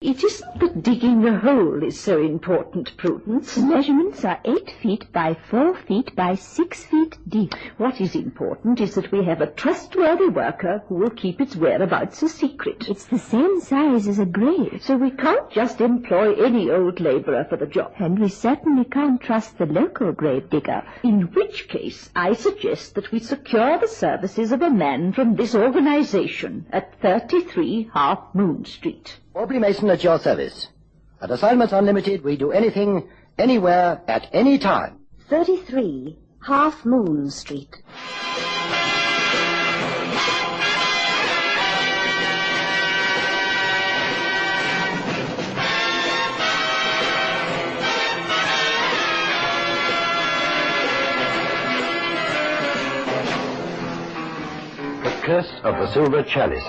It isn't that digging a hole is so important, Prudence. The measurements are 8 feet by 4 feet by 6 feet deep. What is important is that we have a trustworthy worker who will keep its whereabouts a secret. It's the same size as a grave. So we can't just employ any old labourer for the job. And we certainly can't trust the local grave digger. In which case, I suggest that we secure the services of a man from this organisation at 33 Half Moon Street. Aubrey Mason at your service. At Assignments Unlimited, we do anything, anywhere, at any time. 33 Half Moon Street. The Curse of the Silver Chalice.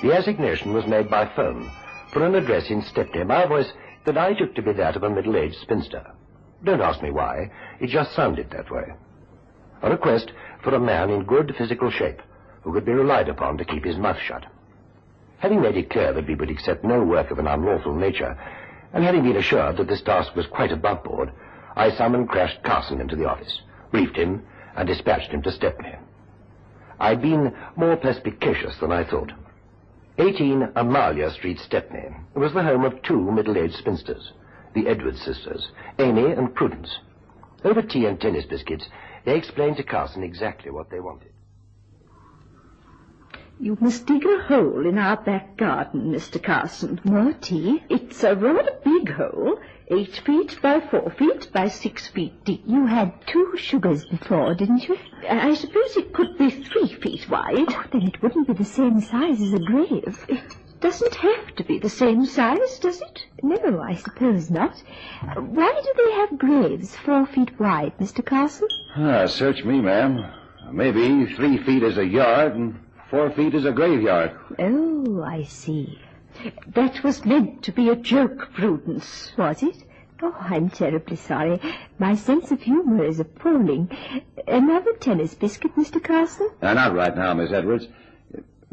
The assignation was made by phone for an address in Stepney, my voice that I took to be that of a middle-aged spinster. Don't ask me why, it just sounded that way. A request for a man in good physical shape who could be relied upon to keep his mouth shut. Having made it clear that we would accept no work of an unlawful nature, and having been assured that this task was quite above board, I summoned Crashed Carson into the office, briefed him, and dispatched him to Stepney. I'd been more perspicacious than I thought. 18 Amalia Street, Stepney, was the home of 2 middle-aged spinsters, the Edwards sisters, Amy and Prudence. Over tea and tennis biscuits, they explained to Carson exactly what they wanted. You must dig a hole in our back garden, Mr. Carson. More tea? It's a rather big hole, 8 feet by 4 feet by 6 feet deep. You had 2 sugars before, didn't you? I suppose it could be 3 feet wide. Oh, then it wouldn't be the same size as a grave. It doesn't have to be the same size, does it? No, I suppose not. Why do they have graves 4 feet wide, Mr. Carson? Search me, ma'am. Maybe 3 feet is a yard and 4 feet is a graveyard. Oh, I see. That was meant to be a joke, Prudence. Was it? Oh, I'm terribly sorry. My sense of humor is appalling. Another tennis biscuit, Mr. Carson? Not right now, Miss Edwards.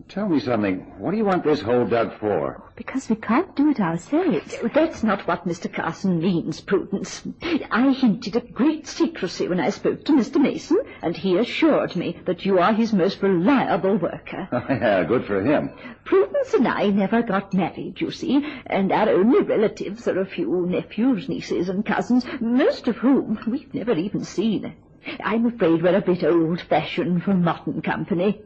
Tell me something. What do you want this hole dug for? Because we can't do it ourselves. That's not what Mr. Carson means, Prudence. I hinted at great secrecy when I spoke to Mr. Mason, and he assured me that you are his most reliable worker. Yeah, good for him. Prudence and I never got married, you see, and our only relatives are a few nephews, nieces, and cousins, most of whom we've never even seen. I'm afraid we're a bit old-fashioned for modern company.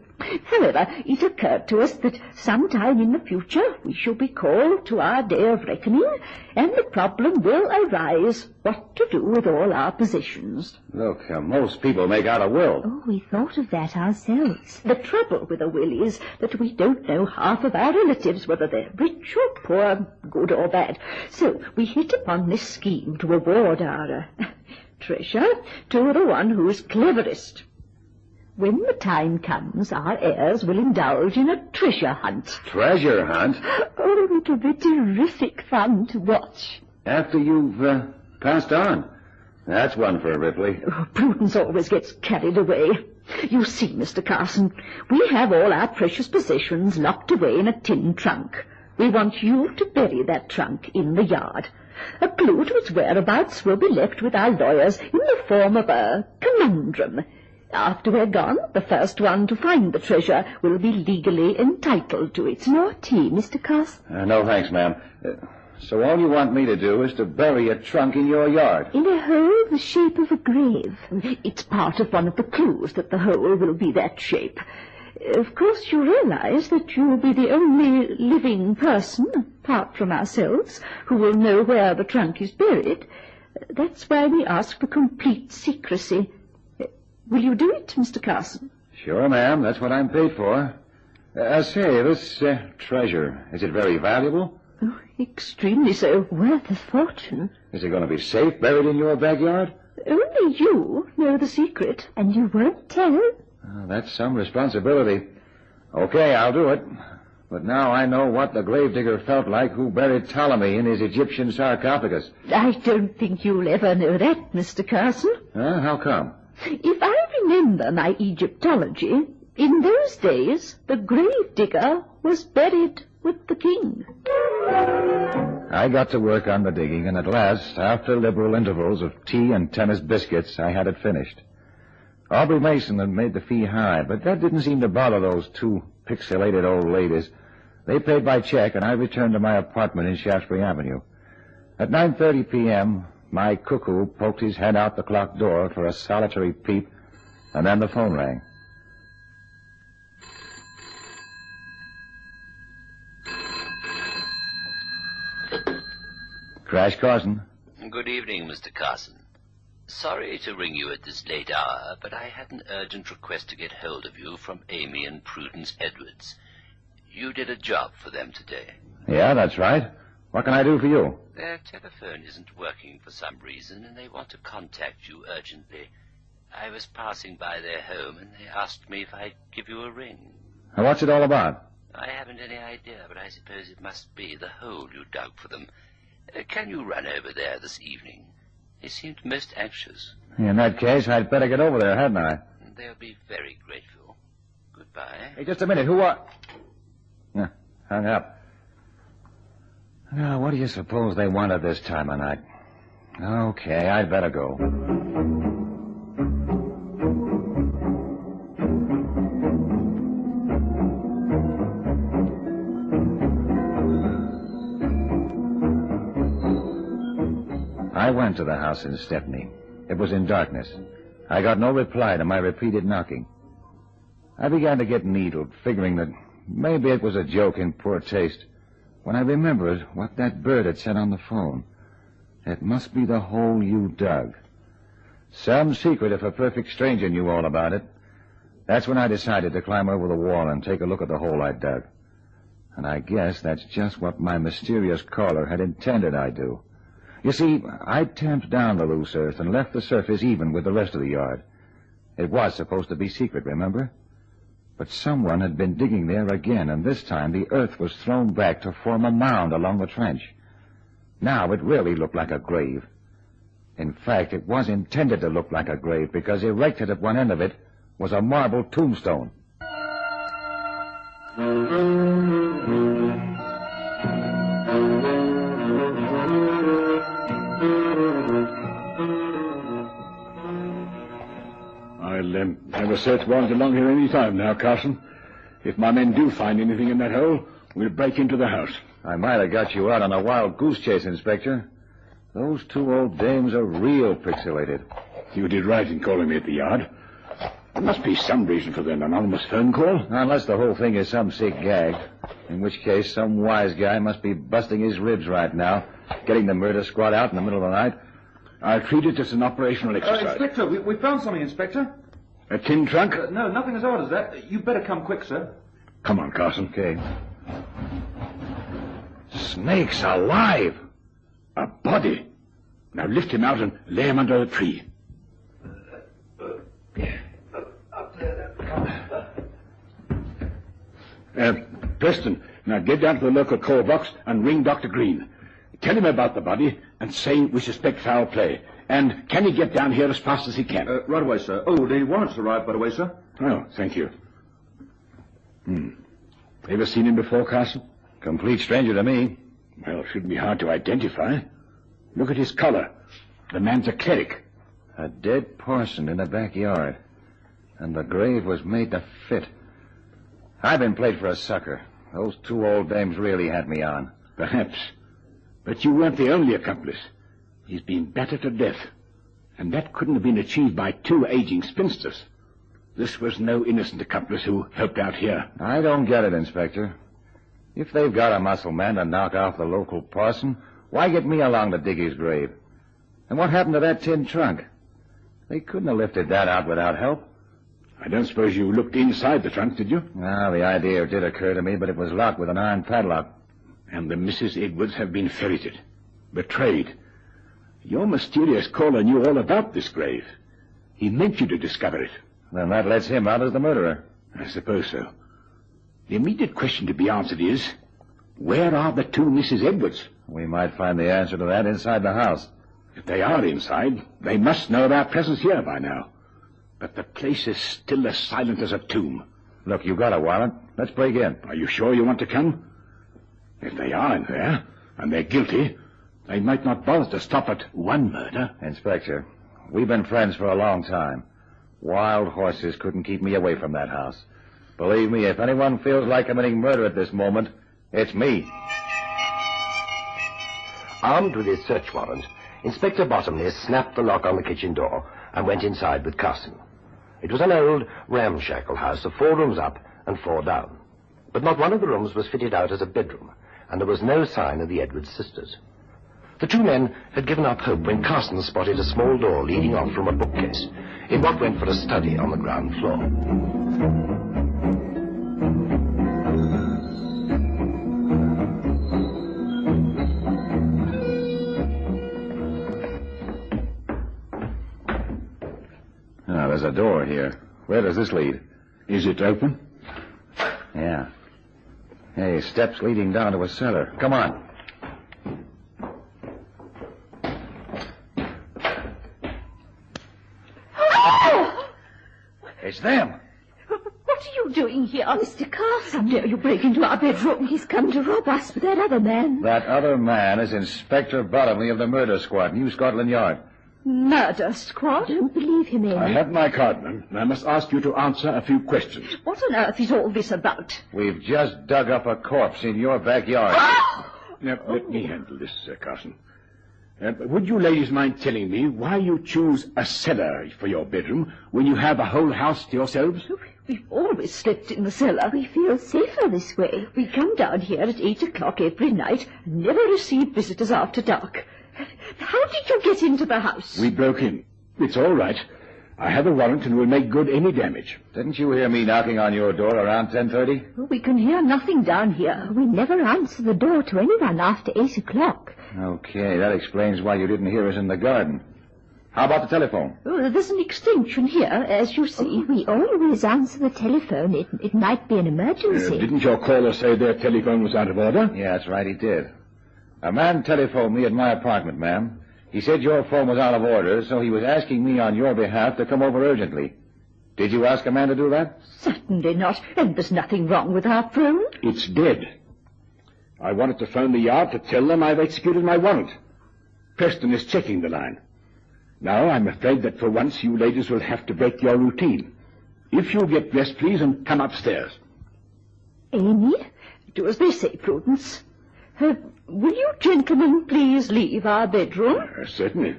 However, it occurred to us that sometime in the future we shall be called to our day of reckoning, and the problem will arise what to do with all our possessions. Look, most people make out a will. Oh, we thought of that ourselves. The trouble with a will is that we don't know half of our relatives, whether they're rich or poor, good or bad. So we hit upon this scheme to award our treasure to the one who is cleverest. When the time comes, our heirs will indulge in a treasure hunt. Treasure hunt? Oh, it'll be terrific fun to watch. After you've passed on. That's one for Ripley. Oh, Prudence always gets carried away. You see, Mr. Carson, we have all our precious possessions locked away in a tin trunk. We want you to bury that trunk in the yard. A clue to its whereabouts will be left with our lawyers in the form of a conundrum. After we're gone, the first one to find the treasure will be legally entitled to it. More tea, Mr. Carson? No, thanks, ma'am. So all you want me to do is to bury a trunk in your yard? In a hole the shape of a grave. It's part of one of the clues that the hole will be that shape. Of course, you realize that you will be the only living person, apart from ourselves, who will know where the trunk is buried. That's why we ask for complete secrecy. Will you do it, Mr. Carson? Sure, ma'am. That's what I'm paid for. Say, this treasure, is it very valuable? Oh, extremely so. Worth a fortune. Is it going to be safe buried in your backyard? Only you know the secret. And you won't tell? That's some responsibility. Okay, I'll do it. But now I know what the gravedigger felt like who buried Ptolemy in his Egyptian sarcophagus. I don't think you'll ever know that, Mr. Carson. How come? If I remember my Egyptology, in those days the gravedigger was buried with the king. I got to work on the digging, and at last, after liberal intervals of tea and tennis biscuits, I had it finished. Aubrey Mason had made the fee high, but that didn't seem to bother those two pixelated old ladies. They paid by check, and I returned to my apartment in Shaftesbury Avenue. At 9:30 p.m., my cuckoo poked his head out the clock door for a solitary peep, and then the phone rang. Crash Carson. Good evening, Mr. Carson. Sorry to ring you at this late hour, but I had an urgent request to get hold of you from Amy and Prudence Edwards. You did a job for them today. Yeah, that's right. What can I do for you? Their telephone isn't working for some reason, and they want to contact you urgently. I was passing by their home, and they asked me if I'd give you a ring. What's it all about? I haven't any idea, but I suppose it must be the hole you dug for them. Can you run over there this evening? They seemed most anxious. In that case, I'd better get over there, hadn't I? They'll be very grateful. Goodbye. Hey, just a minute. Who are... Yeah, hung up. Now, what do you suppose they want at this time of night? Okay, I'd better go. I went to the house in Stepney. It was in darkness. I got no reply to my repeated knocking. I began to get needled, figuring that maybe it was a joke in poor taste, when I remembered what that bird had said on the phone. It must be the hole you dug. Some secret if a perfect stranger knew all about it. That's when I decided to climb over the wall and take a look at the hole I dug. And I guess that's just what my mysterious caller had intended I do. You see, I tamped down the loose earth and left the surface even with the rest of the yard. It was supposed to be secret, remember? But someone had been digging there again, and this time the earth was thrown back to form a mound along the trench. Now it really looked like a grave. In fact, it was intended to look like a grave, because erected at one end of it was a marble tombstone. I'll have a search warrant along here any time now, Carson. If my men do find anything in that hole, we'll break into the house. I might have got you out on a wild goose chase, Inspector. Those two old dames are real pixelated. You did right in calling me at the yard. There must be some reason for that anonymous phone call. Unless the whole thing is some sick gag. In which case, some wise guy must be busting his ribs right now, getting the murder squad out in the middle of the night. I'll treat it as an operational exercise. Inspector, we found something, Inspector. A tin trunk? No, nothing as odd as that. You'd better come quick, sir. Come on, Carson. Okay. Snakes alive! A body. Now lift him out and lay him under a tree. Up there. Preston, now get down to the local call box and ring Dr. Green. Tell him about the body and say we suspect foul play. And can he get down here as fast as he can? Right away, sir. Oh, the warrant's arrived, by the way, sir. Oh, thank you. Ever seen him before, Carson? Complete stranger to me. Well, it shouldn't be hard to identify. Look at his collar. The man's a cleric. A dead parson in the backyard. And the grave was made to fit. I've been played for a sucker. Those two old dames really had me on. Perhaps. But you weren't the only accomplice. He's been battered to death. And that couldn't have been achieved by two aging spinsters. This was no innocent accomplice who helped out here. I don't get it, Inspector. If they've got a muscle man to knock off the local parson, why get me along to dig his grave? And what happened to that tin trunk? They couldn't have lifted that out without help. I don't suppose you looked inside the trunk, did you? No, the idea did occur to me, but it was locked with an iron padlock. And the Mrs. Edwards have been ferreted. Betrayed. Your mysterious caller knew all about this grave. He meant you to discover it. Then that lets him out as the murderer. I suppose so. The immediate question to be answered is, where are the two Mrs. Edwards? We might find the answer to that inside the house. If they are inside, they must know of our presence here by now. But the place is still as silent as a tomb. Look, you got a warrant. Let's break in. Are you sure you want to come? If they are in there, and they're guilty, they might not bother to stop at one murder. Inspector, we've been friends for a long time. Wild horses couldn't keep me away from that house. Believe me, if anyone feels like committing murder at this moment, it's me. Armed with his search warrant, Inspector Bottomley snapped the lock on the kitchen door and went inside with Carson. It was an old, ramshackle house of 4 rooms up and 4 down. But not one of the rooms was fitted out as a bedroom, and there was no sign of the Edwards sisters. The 2 men had given up hope when Carson spotted a small door leading off from a bookcase in what went for a study on the ground floor. There's a door here. Where does this lead? Is it open? Yeah. Hey, steps leading down to a cellar. Come on. Oh! It's them. What are you doing here? Mr. Carson. How dare you break into our bedroom? He's come to rob us with that other man. That other man is Inspector Bottomley of the murder squad, New Scotland Yard. Murder squad? Don't believe him, Amy. I have my card, ma'am, and I must ask you to answer a few questions. What on earth is all this about? We've just dug up a corpse in your backyard. Now, let me handle this, Carson. Would you ladies mind telling me why you choose a cellar for your bedroom when you have a whole house to yourselves? We've always slept in the cellar. We feel safer this way. We come down here at 8 o'clock every night and never receive visitors after dark. How did you get into the house? We broke in. It's all right. I have a warrant and will make good any damage. Didn't you hear me knocking on your door around 10:30? We can hear nothing down here. We never answer the door to anyone after 8 o'clock. Okay, that explains why you didn't hear us in the garden. How about the telephone? Oh, there's an extension here, as you see. We always answer the telephone. It might be an emergency. Didn't your caller say their telephone was out of order? Yeah, that's right, he did. A man telephoned me at my apartment, ma'am. He said your phone was out of order, so he was asking me on your behalf to come over urgently. Did you ask a man to do that? Certainly not. And there's nothing wrong with our phone. It's dead. I wanted to phone the yard to tell them I've executed my warrant. Preston is checking the line. Now, I'm afraid that for once you ladies will have to break your routine. If you'll get dressed, please, and come upstairs. Amy, do as they say, Prudence. Will you gentlemen please leave our bedroom? Certainly.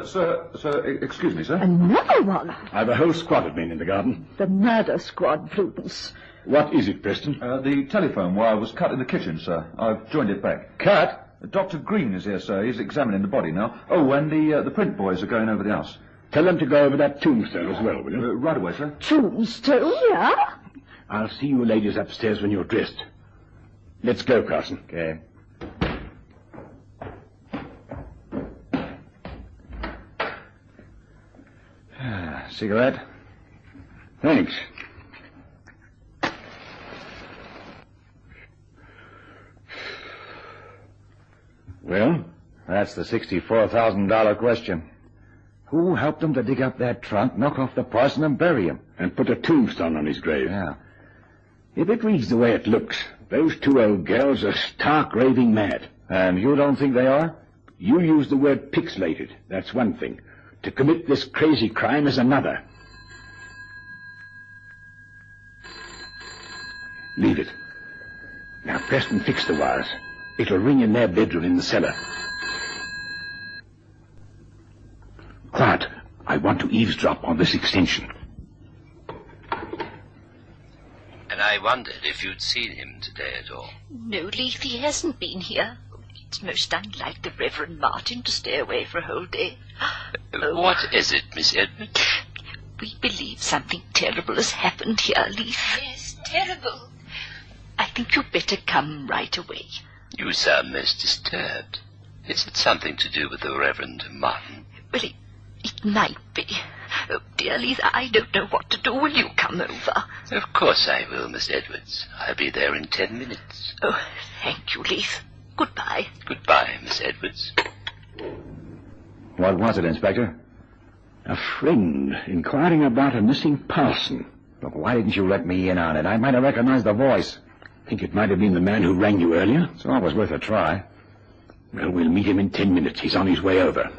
Sir, excuse me, sir. Another one. I've a whole squad of men in the garden. The murder squad, Prudence. What is it, Preston? The telephone wire was cut in the kitchen, sir. I've joined it back. Cut? Dr. Green is here, sir. He's examining the body now. Oh, and the print boys are going over the house. Tell them to go over that tombstone as well, will you? Right away, sir. Tombstone, yeah? I'll see you ladies upstairs when you're dressed. Let's go, Carson. Okay. Cigarette? Thanks. Well? That's the $64,000 question. Who helped him to dig up that trunk, knock off the parson, and bury him? And put a tombstone on his grave. Yeah. If it reads the way it looks, those 2 old girls are stark raving mad. And you don't think they are? You use the word pixelated. That's one thing. To commit this crazy crime is another. Leave it. Now, Preston, fix the wires. It'll ring in their bedroom in the cellar. Quiet. I want to eavesdrop on this extension. And I wondered if you'd seen him today at all. No, Leaf, he hasn't been here. It's most unlike the Reverend Martin to stay away for a whole day. What is it, Miss Edwards? We believe something terrible has happened here, Leaf. Yes, terrible. I think you'd better come right away. You sound most disturbed. Is it something to do with the Reverend Martin? Well, it might be. Oh, dear Leaf, I don't know what to do. Will you come over? Of course I will, Miss Edwards. I'll be there in 10 minutes. Oh, thank you, Leaf. Goodbye. Goodbye, Miss Edwards. What was it, Inspector? A friend inquiring about a missing parson. Look, why didn't you let me in on it? I might have recognized the voice. Think it might have been the man who rang you earlier? It's always worth a try. Well, we'll meet him in 10 minutes. He's on his way over.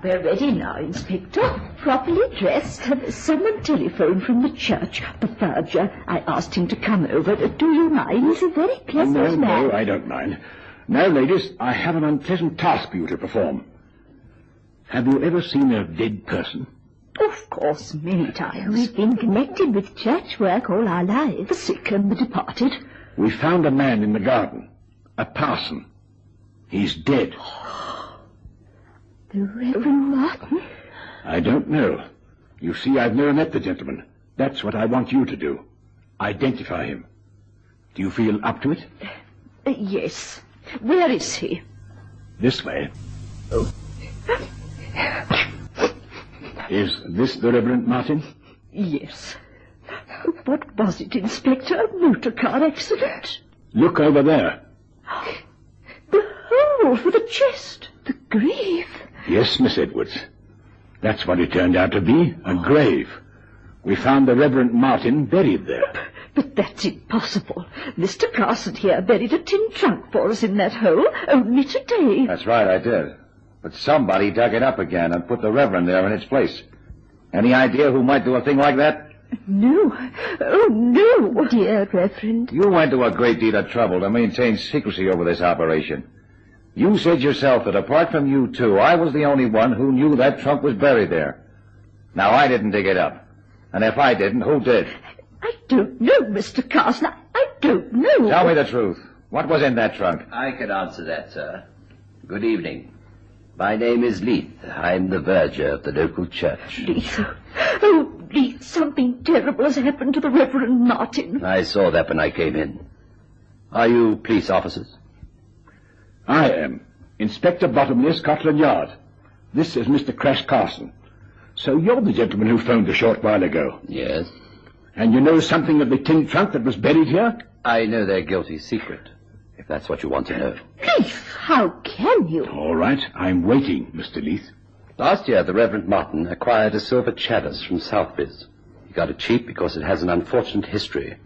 We're ready now, Inspector. Properly dressed. Someone telephoned from the church. The verger. I asked him to come over. Do you mind? He's a very pleasant man. No, I don't mind. Now, ladies, I have an unpleasant task for you to perform. Have you ever seen a dead person? Of course, many times. We've been connected with church work all our lives. The sick and the departed. We found a man in the garden. A parson. He's dead. The Reverend Martin? I don't know. You see, I've never met the gentleman. That's what I want you to do. Identify him. Do you feel up to it? Yes. Where is he? This way. Oh. Is this the Reverend Martin? Yes. What was it, Inspector? A motor car accident? Look over there. The hole for the chest. The grave. Yes, Miss Edwards. That's what it turned out to be, a grave. We found the Reverend Martin buried there. But that's impossible. Mr. Carson here buried a tin trunk for us in that hole only today. That's right, I did. But somebody dug it up again and put the Reverend there in its place. Any idea who might do a thing like that? No. Oh, no. Dear Reverend. You went to a great deal of trouble to maintain secrecy over this operation. You said yourself that apart from you two, I was the only one who knew that trunk was buried there. Now, I didn't dig it up. And if I didn't, who did? I don't know, Mr. Carson. I don't know. Tell me the truth. What was in that trunk? I can answer that, sir. Good evening. My name is Leith. I'm the verger of the local church. Leith. Oh, Leith, something terrible has happened to the Reverend Martin. I saw that when I came in. Are you police officers? I am. Inspector Bottomley, Scotland Yard. This is Mr. Crash Carson. So you're the gentleman who phoned a short while ago? Yes. And you know something of the tin trunk that was buried here? I know their guilty secret, if that's what you want to know. Leith, how can you? All right, I'm waiting, Mr. Leith. Last year, the Reverend Martin acquired a silver chalice from Southbys. He got it cheap because it has an unfortunate history.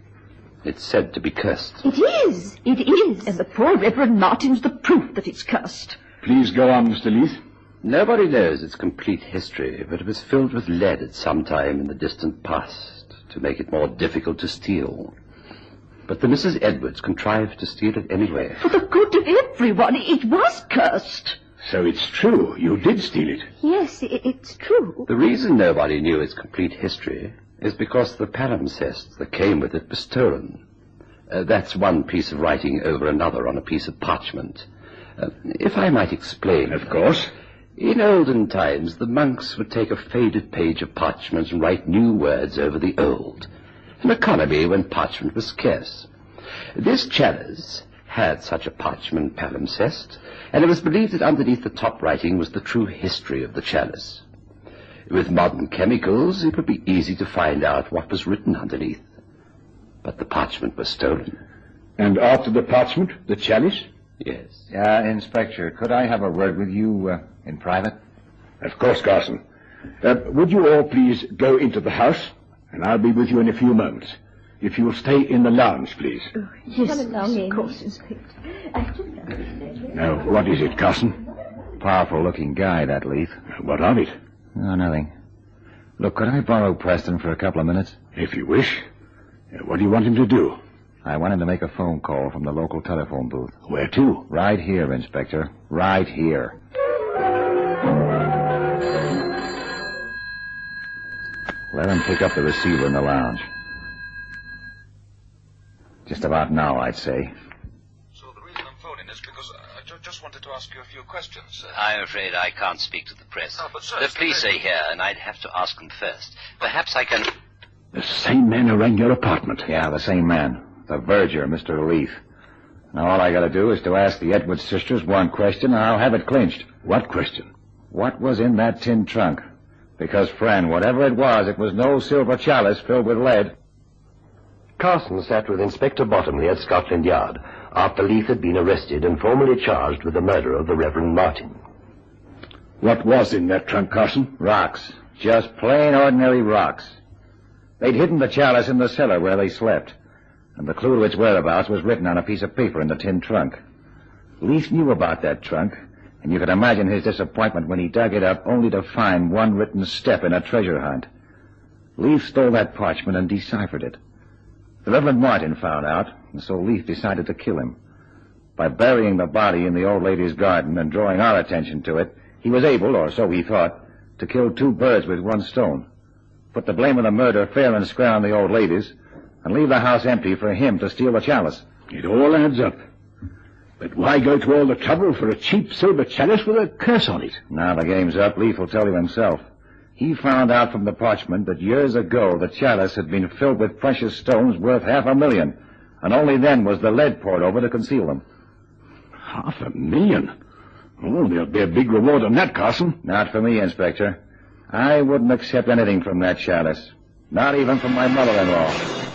It's said to be cursed. It is. It is. And the poor Reverend Martin's the proof that it's cursed. Please go on, Mr. Leith. Nobody knows its complete history, but it was filled with lead at some time in the distant past to make it more difficult to steal. But the Mrs. Edwards contrived to steal it anyway. For the good of everyone, it was cursed. So it's true. You did steal it. Yes, it's true. The reason nobody knew its complete history is because the palimpsest that came with it was stolen. That's one piece of writing over another on a piece of parchment. If I might explain... Of course. In olden times, the monks would take a faded page of parchment and write new words over the old. An economy when parchment was scarce. This chalice had such a parchment palimpsest, and it was believed that underneath the top writing was the true history of the chalice. With modern chemicals, it would be easy to find out what was written underneath. But the parchment was stolen. And after the parchment, the chalice? Yes. Inspector, could I have a word with you in private? Of course, Carson. Would you all please go into the house, and I'll be with you in a few moments. If you'll stay in the lounge, please. Yes, of course, Inspector. Now, what is it, Carson? Powerful-looking guy, that Leith. What of it? Oh, nothing. Look, could I borrow Preston for a couple of minutes? If you wish. What do you want him to do? I want him to make a phone call from the local telephone booth. Where to? Right here, Inspector. Right here. Let him pick up the receiver in the lounge. Just about now, I'd say. So the reason I'm phoning is because I just wanted to ask you a few questions. I'm afraid I can't speak to the press. Oh, but sir, The police are here, and I'd have to ask them first. Perhaps I can... The same man who rang your apartment. Yeah, the same man. The verger, Mr. Leith. Now, all I gotta do is to ask the Edwards sisters one question, and I'll have it clinched. What question? What was in that tin trunk? Because, friend, whatever it was no silver chalice filled with lead. Carson sat with Inspector Bottomley at Scotland Yard after Leith had been arrested and formally charged with the murder of the Reverend Martin. What was in that trunk, Carson? Rocks. Just plain ordinary rocks. They'd hidden the chalice in the cellar where they slept. and the clue to its whereabouts was written on a piece of paper in the tin trunk. Leaf knew about that trunk, and you could imagine his disappointment when he dug it up only to find one written step in a treasure hunt. Leaf stole that parchment and deciphered it. The Reverend Martin found out, and so Leaf decided to kill him. By burying the body in the old lady's garden and drawing our attention to it, he was able, or so he thought, to kill two birds with one stone. Put the blame of the murder fair and square on the old ladies, and leave the house empty for him to steal the chalice. It all adds up. But why go to all the trouble for a cheap silver chalice with a curse on it? Now the game's up, Leaf will tell you himself. He found out from the parchment that years ago the chalice had been filled with precious stones worth $500,000, and only then was the lead poured over to conceal them. $500,000? Oh, there'll be a big reward on that, Carson. Not for me, Inspector. I wouldn't accept anything from that chalice. Not even from my mother-in-law.